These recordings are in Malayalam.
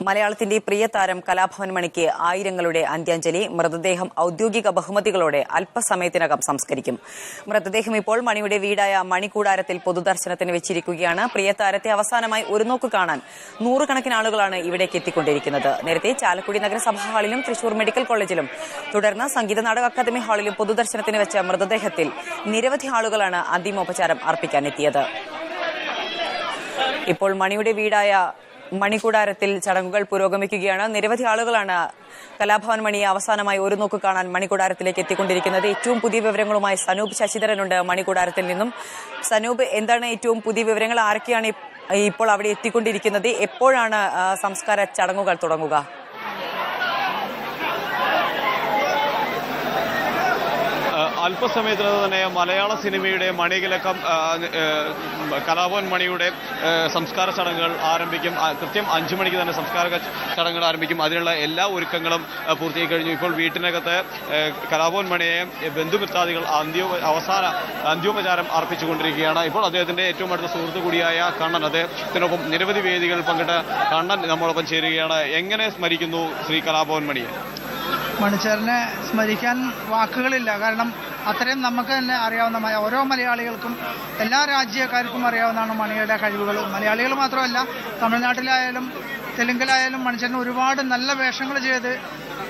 മലയാളത്തിന്റെ പ്രിയ താരം കലാഭവൻ മണിക്ക് ആയിരങ്ങളുടെ അന്ത്യാഞ്ജലി. മൃതദേഹം ഔദ്യോഗിക ബഹുമതികളോടെ അല്പസമയത്തിനകം സംസ്കരിക്കും. മൃതദേഹം ഇപ്പോൾ മണിയുടെ വീടായ മണിക്കൂടാരത്തിൽ പൊതുദർശനത്തിന് വെച്ചിരിക്കുകയാണ്. പ്രിയ താരത്തെ അവസാനമായി ഒരു നോക്ക് കാണാൻ നൂറുകണക്കിന് ആളുകളാണ് ഇവിടേക്ക് എത്തിക്കൊണ്ടിരിക്കുന്നത്. നേരത്തെ ചാലക്കുടി നഗരസഭാ ഹാളിലും തൃശൂർ മെഡിക്കൽ കോളേജിലും തുടർന്ന് സംഗീത നാടക അക്കാദമി ഹാളിലും പൊതുദർശനത്തിന് വെച്ച മൃതദേഹത്തിൽ നിരവധി ആളുകളാണ് അന്തിമോപചാരം അർപ്പിക്കാനെത്തിയത്. ഇപ്പോൾ മണിയുടെ വീടായ മണിക്കൂടാരത്തിൽ ചടങ്ങുകൾ പുരോഗമിക്കുകയാണ്. നിരവധി ആളുകളാണ് കലാഭവൻ മണിയെ അവസാനമായി ഒരു നോക്ക് കാണാൻ മണിക്കൂടാരത്തിലേക്ക് എത്തിക്കൊണ്ടിരിക്കുന്നത്. ഏറ്റവും പുതിയ വിവരങ്ങളുമായി സനൂപ് ശശിധരനുണ്ട് മണിക്കൂടാരത്തിൽ നിന്നും. സനൂപ്, എന്താണ് ഏറ്റവും പുതിയ വിവരങ്ങൾ? ആരൊക്കെയാണ് ഇപ്പോൾ അവിടെ എത്തിക്കൊണ്ടിരിക്കുന്നത്? എപ്പോഴാണ് സംസ്കാര ചടങ്ങുകൾ തുടങ്ങുക? അല്പസമയത്തിനു തന്നെ മലയാള സിനിമയുടെ മണികിലക്കം കലാഭവൻ മണിയുടെ സംസ്കാര ചടങ്ങുകൾ ആരംഭിക്കും. കൃത്യം 5 മണിക്ക് തന്നെ സംസ്കാര ചടങ്ങുകൾ ആരംഭിക്കും. അതിനുള്ള എല്ലാ ഒരുക്കങ്ങളും പൂർത്തിയായി കഴിഞ്ഞു. ഇപ്പോൾ വീട്ടിനകത്ത് കലാഭവൻ മണിയെ ബന്ധുമിത്രാദികൾ അവസാന അന്ത്യോപചാരം അർപ്പിച്ചുകൊണ്ടിരിക്കുകയാണ്. ഇപ്പോൾ അദ്ദേഹത്തിന്റെ ഏറ്റവും അടുത്ത സുഹൃത്തു കൂടിയായ കണ്ണൻ, അദ്ദേഹത്തിനൊപ്പം നിരവധി വേദികളിൽ പങ്കിട്ട കണ്ണൻ നമ്മളൊപ്പം ചേരുകയാണ്. എങ്ങനെ സ്മരിക്കുന്നു ശ്രീ കലാഭവൻ മണിയെ? മണിച്ചേരനെ സ്മരിക്കാൻ വാക്കുകളില്ല. കാരണം അത്രയും നമുക്ക് തന്നെ അറിയാവുന്ന, ഓരോ മലയാളികൾക്കും എല്ലാ രാജ്യക്കാർക്കും അറിയാവുന്നതാണ് മണിയുടെ കഴിവുകൾ. മലയാളികൾ മാത്രമല്ല, തമിഴ്നാട്ടിലായാലും തെലുങ്കിലായാലും മണിച്ചേരൻ ഒരുപാട് നല്ല വേഷങ്ങൾ ചെയ്ത്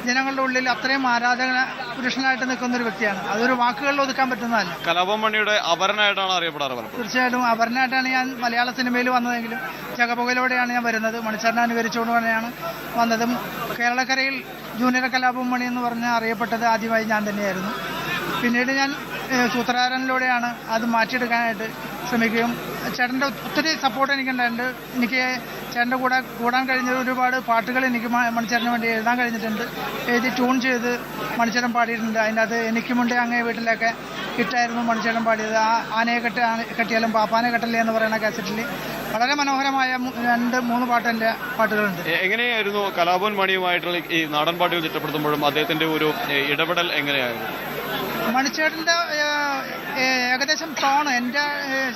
ജനങ്ങളുടെ ഉള്ളിൽ അത്രയും ആരാധന പുരുഷനായിട്ട് നിൽക്കുന്ന ഒരു വ്യക്തിയാണ്. അതൊരു വാക്കുകളിൽ ഒതുക്കാൻ പറ്റുന്നതല്ല. കലാഭവൻ മണിയുടെ അപരനായിട്ടാണ് അറിയപ്പെടാറ്. തീർച്ചയായിട്ടും അപരനായിട്ടാണ് ഞാൻ മലയാള സിനിമയിൽ വന്നതെങ്കിലും ജഗപുകയിലൂടെയാണ് ഞാൻ വരുന്നത്. മണിച്ചേരനെ അനുകരിച്ചുകൊണ്ട് തന്നെയാണ് വന്നതും. കേരളക്കരയിൽ ജൂനിയർ കലാഭവൻ മണി എന്ന് പറഞ്ഞ് അറിയപ്പെട്ടത് ആദ്യമായി ഞാൻ തന്നെയായിരുന്നു. പിന്നീട് ഞാൻ സൂത്രധാരനിലൂടെയാണ് അത് മാറ്റിയെടുക്കാനായിട്ട് ശ്രമിക്കുകയും ചേട്ടൻ്റെ ഒത്തിരി സപ്പോർട്ട് എനിക്കുണ്ടായിട്ടുണ്ട്. എനിക്ക് ചേട്ടൻ്റെ കൂടെ കൂടാൻ കഴിഞ്ഞ ഒരുപാട് പാട്ടുകൾ എനിക്ക് മണിച്ചേരന് വേണ്ടി എഴുതാൻ കഴിഞ്ഞിട്ടുണ്ട്. എഴുതി ട്യൂൺ ചെയ്ത് മണിച്ചേരൻ പാടിയിട്ടുണ്ട്. അതിൻ്റെ അത് എനിക്കുമുണ്ട് അങ്ങേ വീട്ടിലൊക്കെ ഹിറ്റായിരുന്നു മണിച്ചേരൻ പാടിയത്. ആ ആനയെ കെട്ടിയാലും പാപ്പാനെ കെട്ടല്ലേ എന്ന് പറയുന്ന കാസറ്റിൽ വളരെ മനോഹരമായ 2-3 പാട്ടിൻ്റെ പാട്ടുകളുണ്ട്. എങ്ങനെയായിരുന്നു കലാഭവൻ മണിയുമായിട്ടുള്ള ഈ നാടൻ പാട്ടുകൾ ചിട്ടപ്പെടുത്തുമ്പോഴും അദ്ദേഹത്തിന്റെ ഒരു ഇടപെടൽ എങ്ങനെയായിരുന്നു? മണിച്ചേട്ടൻ്റെ ഏകദേശം ടോണ്, എൻ്റെ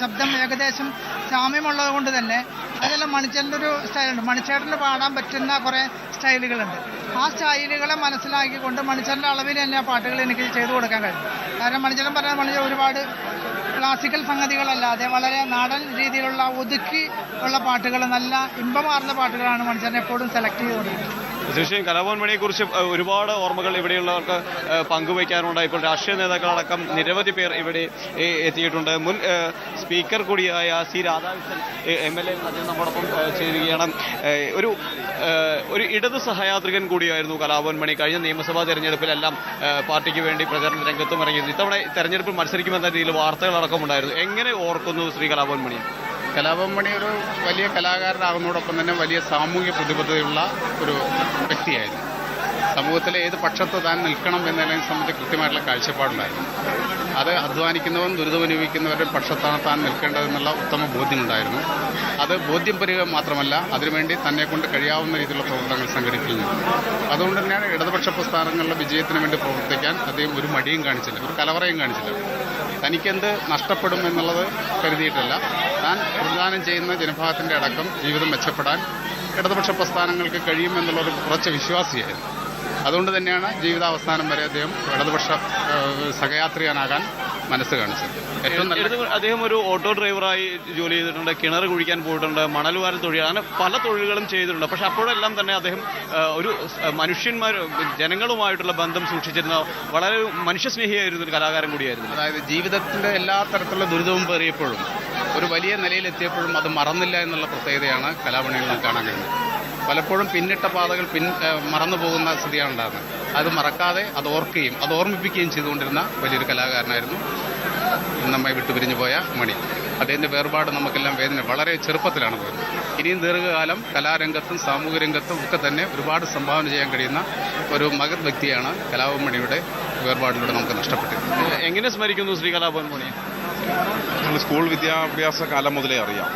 ശബ്ദം ഏകദേശം സാമ്യമുള്ളത് കൊണ്ട് തന്നെ അതെല്ലാം മണിച്ചേട്ടൻ്റെ ഒരു സ്റ്റൈലുണ്ട്. മണിച്ചേട്ടന് പാടാൻ പറ്റുന്ന കുറേ സ്റ്റൈലുകളുണ്ട്. ആ സ്റ്റൈലുകളെ മനസ്സിലാക്കിക്കൊണ്ട് മണിച്ചേട്ടൻ്റെ അളവിൽ തന്നെ ആ പാട്ടുകൾ എനിക്ക് ചെയ്തു കൊടുക്കാൻ കഴിയും. കാരണം മണിച്ചേട്ടൻ പറഞ്ഞ ഒരുപാട് ക്ലാസിക്കൽ സംഗതികളല്ലാതെ വളരെ നാടൻ രീതിയിലുള്ള ഒതുക്കി ഉള്ള പാട്ടുകൾ, നല്ല ഇമ്പമാർന്ന പാട്ടുകളാണ് മണിച്ചേട്ടൻ എപ്പോഴും സെലക്ട് ചെയ്തുകൊണ്ടിരിക്കുന്നത്. തീർച്ചയായും കലാഭവൻ മണിയെ കുറിച്ച് ഒരുപാട് ഓർമ്മകൾ ഇവിടെയുള്ളവർക്ക് പങ്കുവയ്ക്കാനുണ്ട്. ഇപ്പോൾ രാഷ്ട്രീയ നേതാക്കളടക്കം നിരവധി പേർ ഇവിടെ എത്തിയിട്ടുണ്ട്. മുൻ സ്പീക്കർ കൂടിയായ സി രാധാകൃഷ്ണൻ MLA അദ്ദേഹം നമ്മോടൊപ്പം ചേരുകയാണ്. ഒരു ഇടതു സഹയാത്രികൻ കൂടിയായിരുന്നു കലാഭവൻ മണി. കഴിഞ്ഞ നിയമസഭാ തെരഞ്ഞെടുപ്പിലെല്ലാം പാർട്ടിക്ക് വേണ്ടി പ്രചരണ രംഗത്തും ഇറങ്ങിയിരുന്നു. ഇത്തവണ തെരഞ്ഞെടുപ്പിൽ മത്സരിക്കുമെന്ന രീതിയിൽ വാർത്തകളടക്കം ഉണ്ടായിരുന്നു. എങ്ങനെ ഓർക്കുന്നു ശ്രീ കലാഭവൻ മണി? കലാഭവൻ മണി ഒരു വലിയ കലാകാരനാകുന്നതോടൊപ്പം തന്നെ വലിയ സാമൂഹ്യ പ്രതിബദ്ധതയുള്ള ഒരു വ്യക്തിയായിരുന്നു. സമൂഹത്തിലെ ഏത് പക്ഷത്ത് താൻ നിൽക്കണം എന്നതിനെ സംബന്ധിച്ച് കൃത്യമായിട്ടുള്ള കാഴ്ചപ്പാടുണ്ടായിരുന്നു. അത് അധ്വാനിക്കുന്നവരും ദുരിതമനുഭവിക്കുന്നവരുടെ പക്ഷത്താണ് താൻ നിൽക്കേണ്ടതെന്നുള്ള ഉത്തമ ബോധ്യമുണ്ടായിരുന്നു. അത് ബോധ്യം വരിക മാത്രമല്ല, അതിനുവേണ്ടി തന്നെ കൊണ്ട് കഴിയാവുന്ന രീതിയിലുള്ള പ്രവർത്തനങ്ങൾ സംഘടിപ്പിക്കുന്നു. അതുകൊണ്ട് തന്നെയാണ് ഇടതുപക്ഷ പ്രസ്ഥാനങ്ങളുടെ വിജയത്തിന് വേണ്ടി പ്രവർത്തിക്കാൻ അദ്ദേഹം ഒരു മടിയും കാണിച്ചില്ല, ഒരു കലവറയും കാണിച്ചില്ല. തനിക്കെന്ത് നഷ്ടപ്പെടും എന്നുള്ളത് കരുതിയിട്ടല്ല, താൻ പ്രദാനം ചെയ്യുന്ന ജനഭാഗത്തിൻ്റെ അടക്കം ജീവിതം മെച്ചപ്പെടാൻ ഇടതുപക്ഷ പ്രസ്ഥാനങ്ങൾക്ക് കഴിയുമെന്നുള്ളൊരു ഉറച്ച വിശ്വാസിയായിരുന്നു. അതുകൊണ്ട് തന്നെയാണ് ജീവിതാവസാനം വരെ അദ്ദേഹം ഇടതുപക്ഷ സഹയാത്രികനാകാൻ മനസ്സ് കാണിച്ചത്. ഏറ്റവും നല്ല അദ്ദേഹം ഒരു ഓട്ടോ ഡ്രൈവറായി ജോലി ചെയ്തിട്ടുണ്ട്, കിണർ കുഴിക്കാൻ പോയിട്ടുണ്ട്, മണൽ വാരൽ തൊഴിൽ, അങ്ങനെ പല തൊഴിലുകളും ചെയ്തിട്ടുണ്ട്. പക്ഷെ അപ്പോഴെല്ലാം തന്നെ അദ്ദേഹം ഒരു ജനങ്ങളുമായിട്ടുള്ള ബന്ധം സൂക്ഷിച്ചിരുന്ന വളരെ മനുഷ്യസ്നേഹിയായിരുന്ന ഒരു കലാകാരൻ കൂടിയായിരുന്നു. അതായത് ജീവിതത്തിന്റെ എല്ലാ തരത്തിലുള്ള ദുരിതവും പേറിയപ്പോഴും ഒരു വലിയ നിലയിലെത്തിയപ്പോഴും അത് മറന്നില്ല എന്നുള്ള പ്രത്യേകതയാണ് കലാമണിയിൽ നിന്ന് കാണാൻ കഴിയുന്നത്. പലപ്പോഴും പിന്നിട്ട പാതകൾ മറന്നു പോകുന്ന സ്ഥിതിയാണ് ഉണ്ടാകുന്നത്. അത് മറക്കാതെ അത് ഓർക്കുകയും അത് ഓർമ്മിപ്പിക്കുകയും ചെയ്തുകൊണ്ടിരുന്ന വലിയൊരു കലാകാരനായിരുന്നു നമ്മെ വിട്ടുപിരിഞ്ഞു പോയ മണി. അദ്ദേഹത്തിന്റെ വേർപാട് നമുക്കെല്ലാം വേദന. വളരെ ചെറുപ്പത്തിലാണ് പോയത്. ഇനിയും ദീർഘകാലം കലാരംഗത്തും സാമൂഹിക രംഗത്തും ഒക്കെ തന്നെ ഒരുപാട് സംഭാവന ചെയ്യാൻ കഴിയുന്ന ഒരു മഹത് വ്യക്തിയാണ് കലാഭവൻ മണിയുടെ വേർപാടിലൂടെ നമുക്ക് നഷ്ടപ്പെട്ടത്. എങ്ങനെ സ്മരിക്കുന്നു ശ്രീ കലാഭവൻ മണി? സ്കൂൾ വിദ്യാഭ്യാസ കാലം മുതലേ അറിയാം.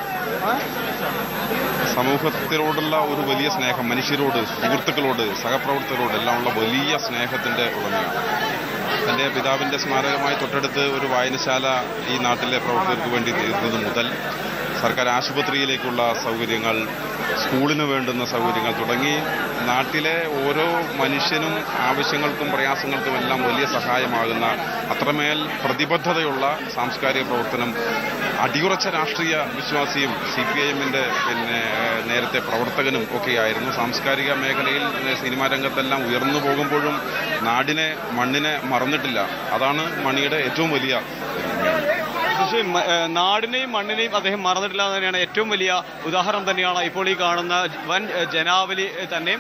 സമൂഹത്തിനോടുള്ള ഒരു വലിയ സ്നേഹം, മനുഷ്യരോട്, സുഹൃത്തുക്കളോട്, സഹപ്രവർത്തകരോട് എല്ലാമുള്ള വലിയ സ്നേഹത്തിൻ്റെ ഉടമയാണ്. തൻ്റെ പിതാവിൻ്റെ സ്മാരകമായി തൊട്ടടുത്ത് ഒരു വായനശാല ഈ നാട്ടിലെ പ്രവർത്തകർക്ക് വേണ്ടി തീർന്നത് മുതൽ സർക്കാർ ആശുപത്രിയിലേക്കുള്ള സൗകര്യങ്ങൾ, സ്കൂളിന് വേണ്ടുന്ന സൗകര്യങ്ങൾ തുടങ്ങി നാട്ടിലെ ഓരോ മനുഷ്യനും ആവശ്യങ്ങൾക്കും പ്രയാസങ്ങൾക്കും എല്ലാം വലിയ സഹായമാകുന്ന അത്രമേൽ പ്രതിബദ്ധതയുള്ള സാംസ്കാരിക പ്രവർത്തനം, അടിയുറച്ച രാഷ്ട്രീയ വിശ്വാസിയും CPIM-ന്റെ നേരത്തെ പ്രവർത്തകനും ഒക്കെയായിരുന്നു. സാംസ്കാരിക മേഖലയിൽ സിനിമാ രംഗത്തെല്ലാം ഉയർന്നു പോകുമ്പോഴും നാടിനെ മണ്ണിനെ മറന്നിട്ടില്ല. അതാണ് മണിയുടെ ഏറ്റവും വലിയ നാടിനെയും മണ്ണിനെയും അദ്ദേഹം മറന്നിട്ടില്ല എന്ന് തന്നെയാണ് ഏറ്റവും വലിയ ഉദാഹരണം തന്നെയാണ് ഇപ്പോൾ ഈ കാണുന്ന വൻ ജനാവലി തന്നെ.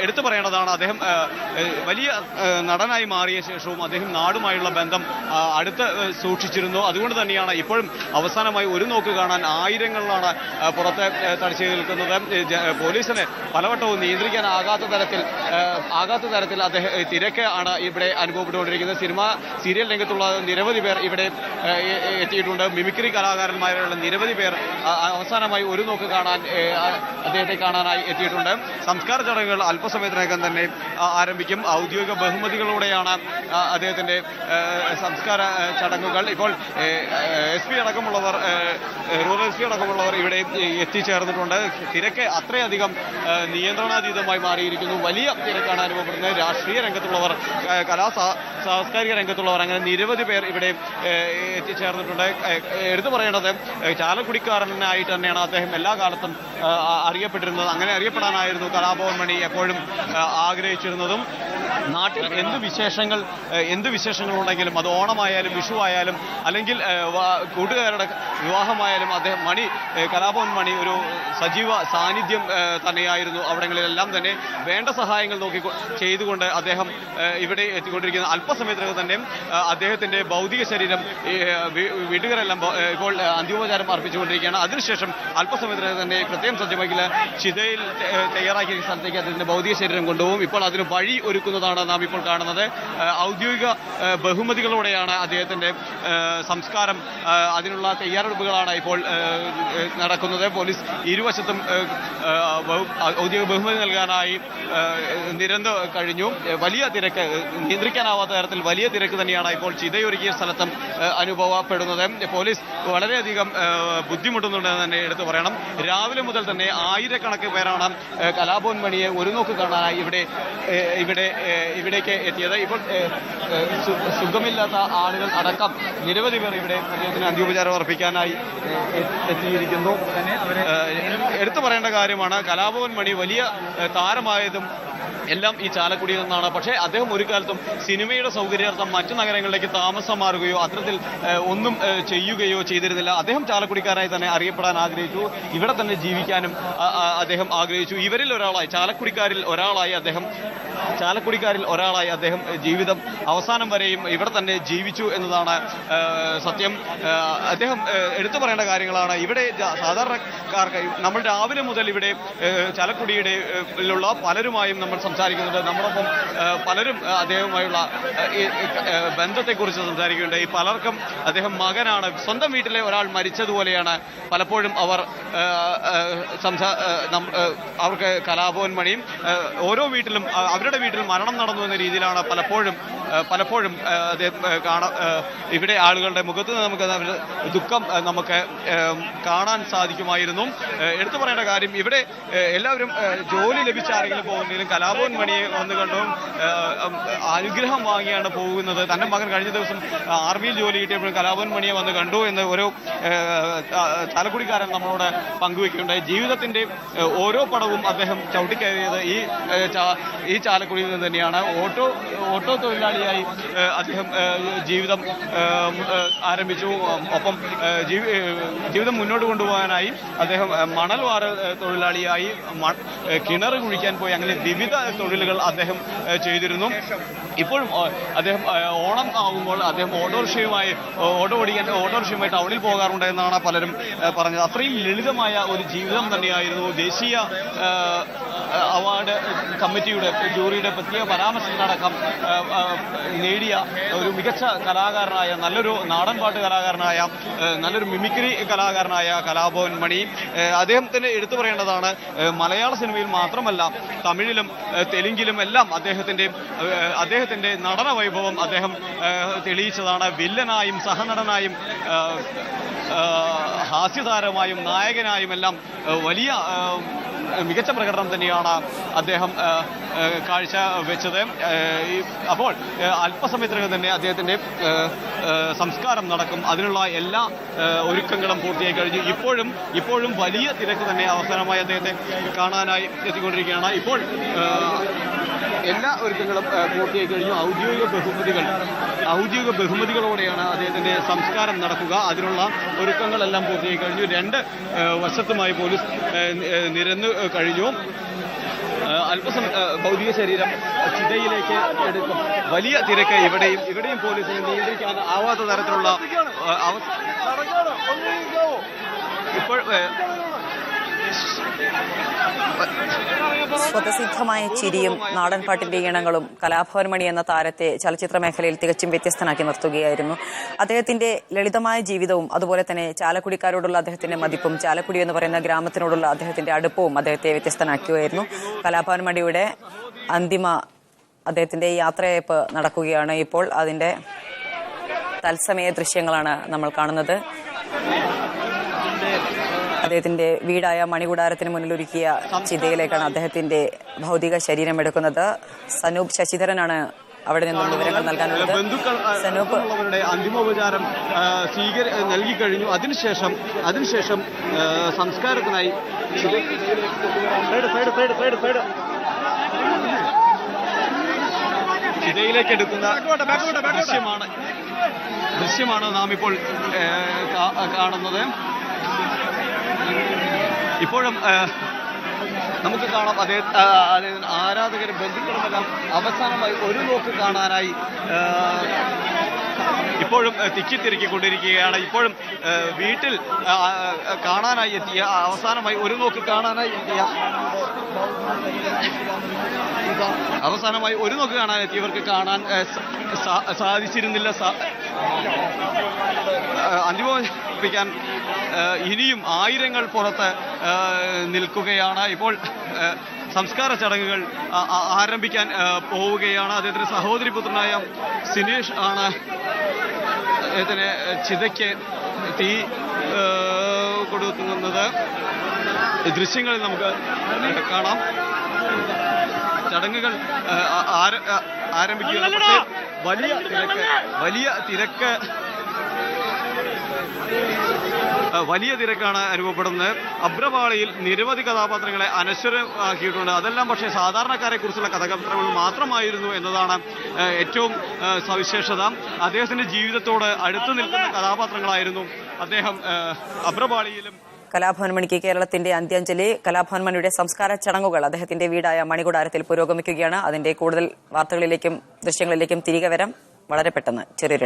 എടുത്തു പറയേണ്ടതാണ്, അദ്ദേഹം വലിയ നടനായി മാറിയ ശേഷവും അദ്ദേഹം നാടുമായുള്ള ബന്ധം അടുത്ത് സൂക്ഷിച്ചിരുന്നു. അതുകൊണ്ട് തന്നെയാണ് ഇപ്പോഴും അവസാനമായി ഒരു നോക്ക് കാണാൻ ആയിരങ്ങളിലാണ് പുറത്ത് തടിച്ചു നിൽക്കുന്നത്. പോലീസിന് പലവട്ടവും നിയന്ത്രിക്കാനാകാത്ത തരത്തിൽ അദ്ദേഹം തിരക്ക് ആണ് ഇവിടെ അനുഭവപ്പെട്ടുകൊണ്ടിരിക്കുന്നത്. സീരിയൽ രംഗത്തുള്ള നിരവധി പേർ ഇവിടെ എത്തിയിട്ടുണ്ട്. മിമിക്രി കലാകാരന്മാരുള്ള നിരവധി പേർ അവസാനമായി ഒരു നോക്ക് കാണാൻ അദ്ദേഹത്തെ കാണാനായി എത്തിയിട്ടുണ്ട്. സംസ്കാര ചടങ്ങുകൾ അല്പസമയത്തിനകം തന്നെ ആരംഭിക്കും. ഔദ്യോഗിക ബഹുമതികളോടെയാണ് അദ്ദേഹത്തിന്റെ സംസ്കാര ചടങ്ങുകൾ. ഇപ്പോൾ SP അടക്കമുള്ളവർ, റൂറൽ SP അടക്കമുള്ളവർ ഇവിടെ എത്തിച്ചേർന്നിട്ടുണ്ട്. തിരക്ക് അത്രയധികം നിയന്ത്രണാതീതമായി മാറിയിരിക്കുന്നു. വലിയ തിരക്കാണ് അനുഭവപ്പെടുന്നത്. രാഷ്ട്രീയ രംഗത്തുള്ളവർ, സാംസ്കാരിക രംഗത്തുള്ളവർ, അങ്ങനെ നിരവധി പേർ ഇവിടെ എത്തിച്ചേർന്നിട്ടുണ്ട്. എടുത്തു പറയേണ്ടത്, ചാലക്കുടിക്കാരനായിട്ട് തന്നെയാണ് അദ്ദേഹം എല്ലാ കാലത്തും അറിയപ്പെട്ടിരുന്നത്. അങ്ങനെ അറിയപ്പെടാനായിരുന്നു കലാഭവൻ മണി എപ്പോഴും ആഗ്രഹിച്ചിരുന്നതും. നാട്ടിൽ എന്ത് വിശേഷങ്ങളുണ്ടെങ്കിലും, അത് ഓണമായാലും വിഷു ആയാലും അല്ലെങ്കിൽ കൂട്ടുകാരുടെ വിവാഹമായാലും കലാഭവൻ മണി ഒരു സജീവ സാന്നിധ്യം തന്നെയായിരുന്നു. അവിടങ്ങളിലെല്ലാം തന്നെ വേണ്ട സഹായങ്ങൾ ചെയ്തുകൊണ്ട് അദ്ദേഹം ഇവിടെ എത്തിക്കൊണ്ടിരിക്കുന്ന അല്പസമയത്തിനകം തന്നെ അദ്ദേഹത്തിന്റെ ഭൗതിക ശരീരം വീട്ടുകാരെല്ലാം ഇപ്പോൾ അന്ത്യോപചാരം അർപ്പിച്ചുകൊണ്ടിരിക്കുകയാണ്. അതിനുശേഷം അല്പസമയത്തിനകം തന്നെ പ്രത്യേകം സജ്ജമാക്കിയ ചിതയിൽ തയ്യാറാക്കിയ സ്ഥലത്തേക്ക് അദ്ദേഹത്തിന്റെ ഭൗതിക ശരീരം കൊണ്ടുപോകും. ഇപ്പോൾ അതിന് വഴി ഒരുക്കുന്നതാണ് നാം ഇപ്പോൾ കാണുന്നത്. ഔദ്യോഗിക ബഹുമതികളോടെയാണ് അദ്ദേഹത്തിന്റെ സംസ്കാരം. അതിനുള്ള തയ്യാറെടുപ്പുകളാണ് ഇപ്പോൾ നടക്കുന്നത്. പോലീസ് ഇരുവശത്തും ഔദ്യോഗിക ബഹുമതി നൽകാനായി നിരന്തരം കഴിഞ്ഞു. വലിയ തിരക്ക്, നിയന്ത്രിക്കാനാവാത്ത തരത്തിൽ വലിയ തിരക്ക് തന്നെയാണ് ഇപ്പോൾ ചിതയൊരുക്കിയ സ്ഥലത്തും അനുഭവപ്പെടുന്നത്. പോലീസ് വളരെയധികം ബുദ്ധിമുട്ടുന്നുണ്ടെന്ന് തന്നെ എടുത്തു പറയണം. രാവിലെ മുതൽ തന്നെ ആയിരക്കണക്കിന് പേരാണ് കലാഭവൻ മണിയെ ഒരു നോക്ക് കാണാനായി ഇവിടേക്ക് എത്തിയത്. ഇപ്പോൾ സുഖമില്ലാത്ത ആളുകൾ അടക്കം നിരവധി പേർ ഇവിടെ അദ്ദേഹത്തിന് അന്ത്യോപചാരം അർപ്പിക്കാനായി എത്തിയിരിക്കുന്നു. എടുത്തു പറയേണ്ട കാര്യമാണ്, കലാഭവൻ മണി വലിയ താരമായതും എല്ലാം ഈ ചാലക്കുടിയിൽ നിന്നാണ്. പക്ഷേ അദ്ദേഹം ഒരു കാലത്തും സിനിമയുടെ സൗകര്യാർത്ഥം മറ്റു നഗരങ്ങളിലേക്ക് താമസം മാറുകയോ അത്തരത്തിൽ ഒന്നും ചെയ്യുകയോ ചെയ്തിരുന്നില്ല. അദ്ദേഹം ചാലക്കുടിക്കാരായി തന്നെ അറിയപ്പെടാൻ ആഗ്രഹിച്ചു. ഇവിടെ തന്നെ ജീവിക്കാനും അദ്ദേഹം ആഗ്രഹിച്ചു. ചാലക്കുടിക്കാരിൽ ഒരാളായി അദ്ദേഹം ജീവിതം അവസാനം വരെയും ഇവിടെ തന്നെ ജീവിച്ചു എന്നതാണ് സത്യം. അദ്ദേഹം എടുത്തു പറയേണ്ട കാര്യങ്ങളാണ്. ഇവിടെ സാധാരണക്കാർക്ക് നമ്മൾ രാവിലെ മുതൽ ഇവിടെ ചാലക്കുടിയിലുള്ള പലരുമായും നമ്മൾ സംസാരിക്കുന്നുണ്ട്. നമ്മോടൊപ്പം പലരും അദ്ദേഹവുമായുള്ള ബന്ധത്തെക്കുറിച്ച് സംസാരിക്കുന്നുണ്ട്. പലർക്കും അദ്ദേഹം മകനാണ്. സ്വന്തം വീട്ടിലെ ഒരാൾ മരിച്ചതുപോലെയാണ് പലപ്പോഴും അവർക്ക് കലാഭവൻ മണിയും ഓരോ വീട്ടിലും അവരുടെ വീട്ടിൽ മരണം നടന്നു എന്ന രീതിയിലാണ് പലപ്പോഴും ഇവിടെ ആളുകളുടെ മുഖത്ത് നമുക്ക് ദുഃഖം നമുക്ക് കാണാൻ സാധിക്കുമായിരുന്നു. എടുത്തു പറയേണ്ട കാര്യം, ഇവിടെ എല്ലാവരും ജോലി ലഭിച്ച ആരെങ്കിലും പോകുന്നതിലും കലാഭവൻ മണിയെ വന്ന് കണ്ടും അനുഗ്രഹം വാങ്ങിയാണ് പോകുന്നത്. തന്റെ മകൻ കഴിഞ്ഞ ദിവസം ആർമിയിൽ ജോലി കിട്ടിയപ്പോഴും കലാഭവൻ മണിയെ വന്ന് കണ്ടു എന്ന് ഒരു ചാലക്കുടിക്കാരൻ നമ്മളോട് പങ്കുവെക്കുകയുണ്ടായി. ജീവിതത്തിന്റെ ഓരോ പടവും അദ്ദേഹം ചവിട്ടിക്കയറിയത് ഈ ചാലക്കുടിയിൽ നിന്ന് തന്നെയാണ്. ഓട്ടോ തൊഴിലാളിയായി അദ്ദേഹം ജീവിതം ആരംഭിച്ചു. ഒപ്പം ജീവിതം മുന്നോട്ട് കൊണ്ടുപോകാനായി അദ്ദേഹം മണൽവാര തൊഴിലാളിയായി കിണർ കുഴിക്കാൻ പോയി. അങ്ങനെ വിവിധ തൊഴിലുകൾ അദ്ദേഹം ചെയ്തിരുന്നു. ഇപ്പോഴും അദ്ദേഹം ഓണം ആകുമ്പോൾ അദ്ദേഹം ഓട്ടോറിക്ഷയുമായി ടൗണിൽ പോകാറുണ്ട് എന്നാണ് പലരും പറഞ്ഞത്. അത്രയും ലളിതമായ ഒരു ജീവിതം തന്നെയായിരുന്നു. ദേശീയ അവാർഡ് കമ്മിറ്റിയുടെ ജൂറിയുടെ പ്രത്യേക പരാമർശത്തിനടക്കം നേടിയ ഒരു മികച്ച കലാകാരനായ, നല്ലൊരു നാടൻപാട്ട് കലാകാരനായ, നല്ലൊരു മിമിക്രി കലാകാരനായ കലാഭവൻ മണി. അദ്ദേഹത്തിന് എടുത്തു പറയേണ്ടതാണ്, മലയാള സിനിമയിൽ മാത്രമല്ല തമിഴിലും തെലുങ്കിലും എല്ലാം അദ്ദേഹത്തിന്റെ നടന വൈഭവം അദ്ദേഹം തെളിയിച്ചതാണ്. വില്ലനായും സഹനടനായും ഹാസ്യതാരമായും നായകനായും എല്ലാം വലിയ മികച്ച പ്രകടനം തന്നെയാണ് അദ്ദേഹം കാഴ്ച വെച്ചത്. അപ്പോൾ അല്പസമയത്തിനകം തന്നെ അദ്ദേഹത്തിന്റെ സംസ്കാരം നടക്കും. അതിനുള്ള എല്ലാ ഒരുക്കങ്ങളും പൂർത്തിയായി കഴിഞ്ഞു. ഇപ്പോഴും വലിയ തിരക്ക് തന്നെ അവസാനമായി അദ്ദേഹത്തെ കാണാനായി എത്തിക്കൊണ്ടിരിക്കുകയാണ്. ഇപ്പോൾ എല്ലാ ഒരുക്കങ്ങളും പൂർത്തിയായി കഴിഞ്ഞു. ഔദ്യോഗിക ബഹുമതികളോടെയാണ് അദ്ദേഹത്തിന്റെ സംസ്കാരം നടക്കുക. അതിനുള്ള ഒരുക്കങ്ങളെല്ലാം പൂർത്തിയായി കഴിഞ്ഞു. രണ്ട് വശത്തുമായി പോലീസ് നിരന്നു കഴിഞ്ഞു. അല്പസമയം ഭൗതിക ശരീരം ചിതയിലേക്ക് എടുക്കും. വലിയ തിരക്ക് ഇവിടെയും പോലീസിന് നിയന്ത്രിക്കാൻ ആവാത്ത തരത്തിലുള്ള ഇപ്പോൾ സ്വതസിദ്ധമായ ചിരിയും നാടൻപാട്ടിന്റെ ഈണങ്ങളും കലാഭവൻ മണി എന്ന താരത്തെ ചലച്ചിത്ര മേഖലയിൽ തികച്ചും വ്യത്യസ്തനാക്കി നിർത്തുകയായിരുന്നു. അദ്ദേഹത്തിന്റെ ലളിതമായ ജീവിതവും അതുപോലെ തന്നെ ചാലക്കുടിക്കാരോടുള്ള അദ്ദേഹത്തിന്റെ മതിപ്പും ചാലക്കുടി എന്ന് പറയുന്ന ഗ്രാമത്തിനോടുള്ള അദ്ദേഹത്തിന്റെ അടുപ്പവും അദ്ദേഹത്തെ വ്യത്യസ്തനാക്കുകയായിരുന്നു. കലാഭവൻ മണിയുടെ അന്തിമ അദ്ദേഹത്തിന്റെ യാത്രയയപ്പ് നടക്കുകയാണ് ഇപ്പോൾ. അതിന്റെ തത്സമയ ദൃശ്യങ്ങളാണ് നമ്മൾ കാണുന്നത്. അദ്ദേഹത്തിന്റെ വീടായ മണികൂടാരത്തിന് മുന്നിലൊരുക്കിയ ചിതയിലേക്കാണ് അദ്ദേഹത്തിന്റെ ഭൗതിക ശരീരം എടുക്കുന്നത്. സനൂപ് ശശിധരനാണ് അവിടെ നിന്നും വിവരങ്ങൾ നൽകാനുള്ളത്. സനൂപ്, അന്തിമോപചാരം നൽകിക്കഴിഞ്ഞു. അതിനുശേഷം സംസ്കാരത്തിനായി ചിതയിലേക്ക് എടുക്കുന്ന ദൃശ്യമാണ് നാം ഇപ്പോൾ കാണുന്നത്. ഇപ്പോഴും നമുക്ക് കാണാം അദ്ദേഹം ആരാധകരും ബന്ധുക്കളുമെല്ലാം അവസാനമായി ഒരു നോക്ക് കാണാനായി ഇപ്പോഴും തിക്കിത്തിരക്കിക്കൊണ്ടിരിക്കുകയാണ്. ഇപ്പോഴും വീട്ടിൽ കാണാനായി എത്തിയ അവസാനമായി ഒരു നോക്ക് കാണാനായി എത്തിയവർക്ക് കാണാൻ സാധിച്ചിരുന്നില്ല. അന്തിമോപിക്കാൻ ഇനിയും ആയിരങ്ങൾ പുറത്ത് നിൽക്കുകയാണ്. ഇപ്പോൾ സംസ്കാര ചടങ്ങുകൾ ആരംഭിക്കാൻ പോവുകയാണ്. അദ്ദേഹത്തിന്റെ സഹോദരി പുത്രനായ സിനേഷ് ആണ് അദ്ദേഹത്തിന് ചിതയ്ക്ക് തീ കൊടുക്കുന്നത്. ദൃശ്യങ്ങളിൽ നമുക്ക് കാണാം. ചടങ്ങുകൾ ആരംഭിക്കുകയാണ്. പക്ഷേ വലിയ തിരക്കാണ് അനുഭവപ്പെടുന്നത്. അഭ്രപാളിയിൽ നിരവധി കഥാപാത്രങ്ങളെ അനശ്വരമാക്കിയിട്ടുണ്ട്. അതെല്ലാം പക്ഷേ സാധാരണക്കാരെ കുറിച്ചുള്ള കഥാപാത്രങ്ങൾ മാത്രമായിരുന്നു എന്നതാണ് ഏറ്റവും സവിശേഷത. അദ്ദേഹത്തിന്റെ ജീവിതത്തോട് അടുത്തു നിൽക്കുന്ന കഥാപാത്രങ്ങളായിരുന്നു അദ്ദേഹം അഭ്രപാളിയിലും. കലാഭവൻ മണിക്ക് കേരളത്തിന്റെ അന്ത്യാഞ്ജലി. കലാഭവൻ മണിയുടെ സംസ്കാര ചടങ്ങുകൾ അദ്ദേഹത്തിന്റെ വീടായ മണികൂടാരത്തിൽ പുരോഗമിക്കുകയാണ്. അതിന്റെ കൂടുതൽ വാർത്തകളിലേക്കും ദൃശ്യങ്ങളിലേക്കും തിരികെ വരാം വളരെ പെട്ടെന്ന്. ചെറിയൊരു